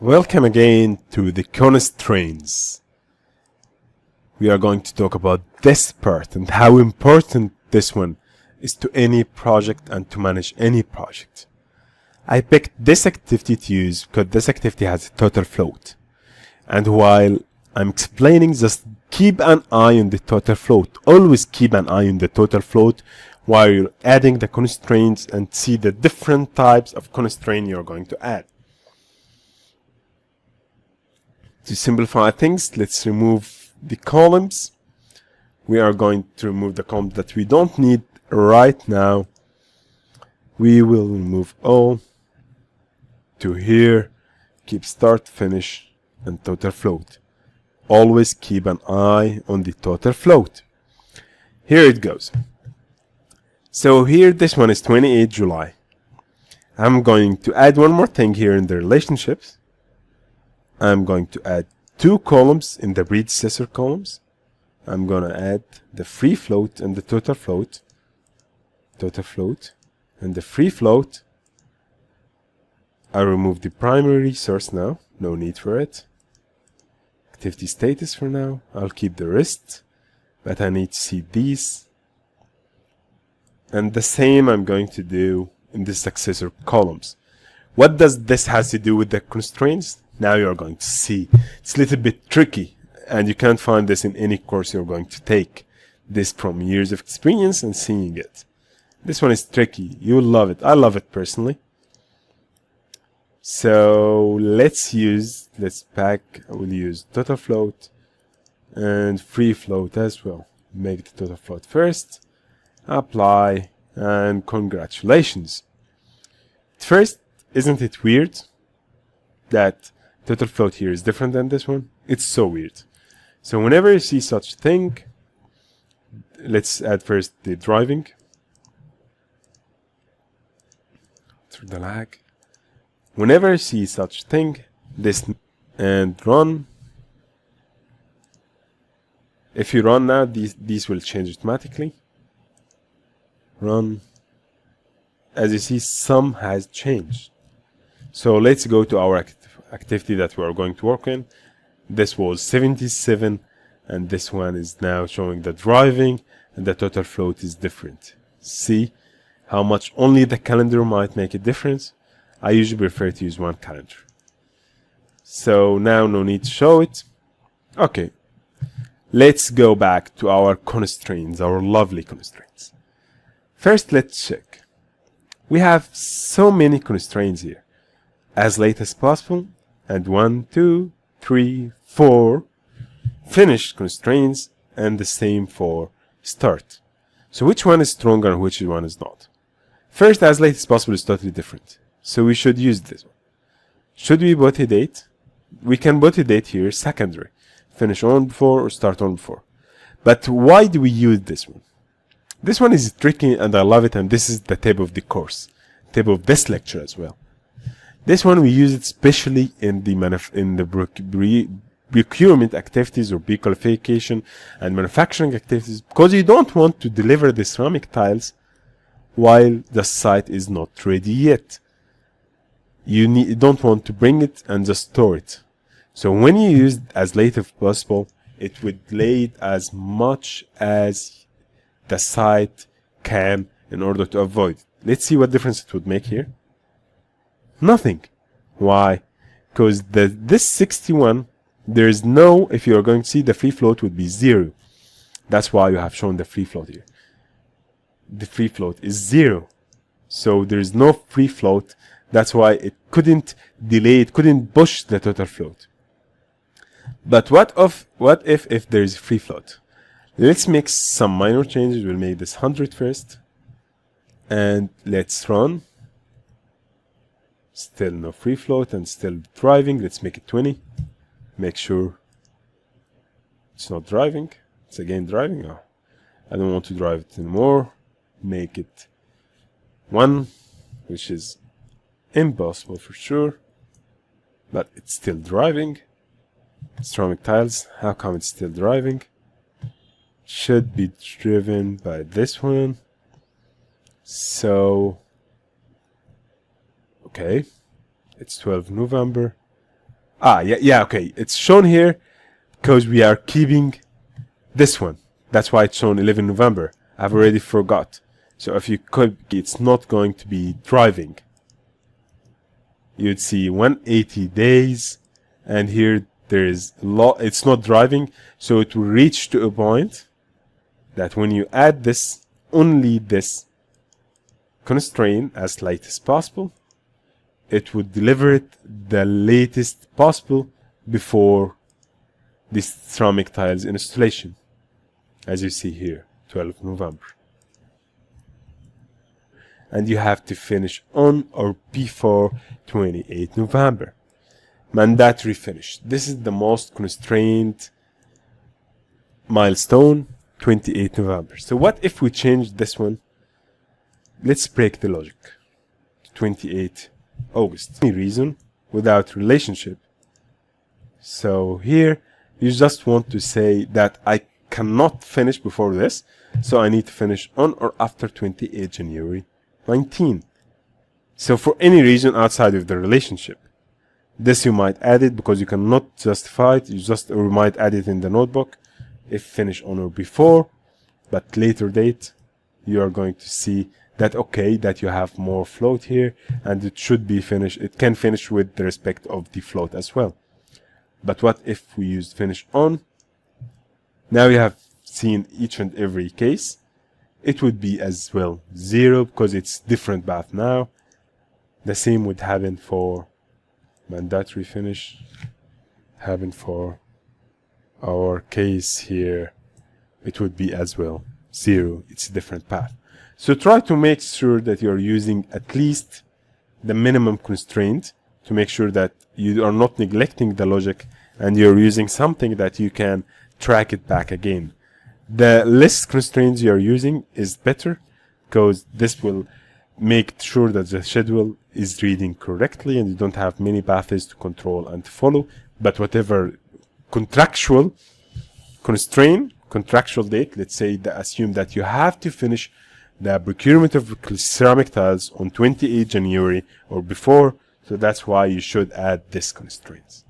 Welcome again to the constraints. We are going to talk about this part and how important this one is to any project and to manage any project. I picked this activity to use because this activity has a total float. And while I'm explaining, just keep an eye on the total float. Always keep an eye on the total float while you're adding the constraints and see the different types of constraint you're going to add. To simplify things, let's remove the columns. We are going to remove the columns that we don't need right now. We will remove all to here, keep start, finish, and total float. Always keep an eye on the total float. Here it goes. So here, this one is 28 July. I'm going to add one more thing here in the relationships. I'm going to add two columns in the predecessor columns. I'm going to add the free float and the total float. And the free float. I remove the primary source now. No need for it. Activity status for now. I'll keep the rest. But I need to see these. And the same I'm going to do in the successor columns. What does this has to do with the constraints? Now you're going to see. It's a little bit tricky, and you can't find this in any course you're going to take. This from years of experience and seeing it. This one is tricky. You'll love it. I love it personally. So let's pack. I will use total float and free float as well. Make the total float first. Apply, and congratulations. First, isn't it weird that total float here is different than this one? It's so weird. So whenever you see such thing, let's add first the driving through the lag. Whenever you see such thing, this and run. If you run now, these will change automatically. Run. As you see, some has changed. So let's go to our activity that we are going to work in. This was 77, and this one is now showing the driving, and the total float is different. See how much only the calendar might make a difference? I usually prefer to use one calendar. So now no need to show it. Okay, let's go back to our constraints, our lovely constraints. First, let's check. We have so many constraints here. As late as possible, and 1, 2, 3, 4 finished constraints, and the same for start. So which one is stronger and which one is not? First, as late as possible is totally different. So we should use this one. Should we put a date? We can put a date here, secondary. Finish on before or start on before. But why do we use this one? This one is tricky and I love it, and this is the tip of the course. Tip of this lecture as well. This one we use it especially in the procurement activities or pre-qualification and manufacturing activities, because you don't want to deliver the ceramic tiles while the site is not ready yet. You don't want to bring it and just store it. So when you use it as late as possible, it would delay it as much as the site can in order to avoid it. Let's see what difference it would make here. Nothing. Why? Because this 61, there is no, if you are going to see, the free float would be 0. That's why you have shown the free float here. The free float is 0. So there is no free float. That's why it couldn't delay, it couldn't push the total float. But what if there is a free float? Let's make some minor changes. We'll make this 100 first. And let's run. Still no free float and still driving. Let's make it 20. Make sure it's not driving. It's again driving. Oh, I don't want to drive it anymore. Make it 1, which is impossible for sure. But it's still driving. Ceramic tiles. How come it's still driving? Should be driven by this one. So okay, it's 12 November. Yeah, okay. It's shown here because we are keeping this one. That's why it's shown 11 November. I've already forgot. So if you could, it's not going to be driving. You'd see 180 days, and here there is it's not driving, so it will reach to a point that when you add this, only this constraint as late as possible, it would deliver it the latest possible before this ceramic tiles installation, as you see here, 12 November. And you have to finish on or before 28 November. Mandatory finish. This is the most constrained milestone, 28 November. So what if we change this one? Let's break the logic. 28 August. Any reason without relationship. So here you just want to say that I cannot finish before this, so I need to finish on or after 28 January 19. So for any reason outside of the relationship, this you might add it because you cannot justify it. You might add it in the notebook if finish on or before, but later date you are going to see that okay, that you have more float here and it should be finished. It can finish with the respect of the float as well. But what if we use finish on? Now you have seen each and every case. It would be as well 0 because it's different path now. The same would happen for mandatory finish, happen for our case here. It would be as well 0. It's a different path. So try to make sure that you're using at least the minimum constraint to make sure that you are not neglecting the logic and you're using something that you can track it back again. The less constraints you're using is better because this will make sure that the schedule is reading correctly and you don't have many paths to control and to follow. But whatever contractual constraint, contractual date, let's say assume that you have to finish the procurement of ceramic tiles on 28 January or before, so that's why you should add this constraints.